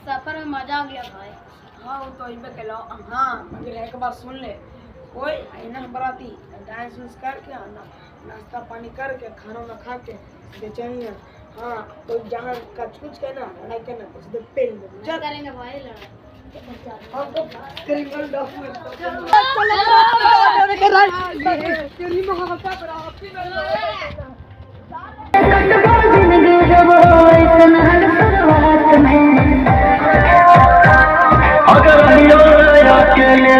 सफर में मजा आ गया भाई। हाँ वो तो इबे के लो। हाँ मगर एक बात सुन ले, कोई आईना बराती डांस वांस करके आना, नाश्ता पानी करके खाना ना खा के बेचैनी। हाँ तो जहाँ कच कुछ कहना लड़ाई करना कुछ दे पेल दे नहीं करेंगे भाई लड़ाई। हमको क्रिमिनल डॉक्यूमेंट अगर अकेले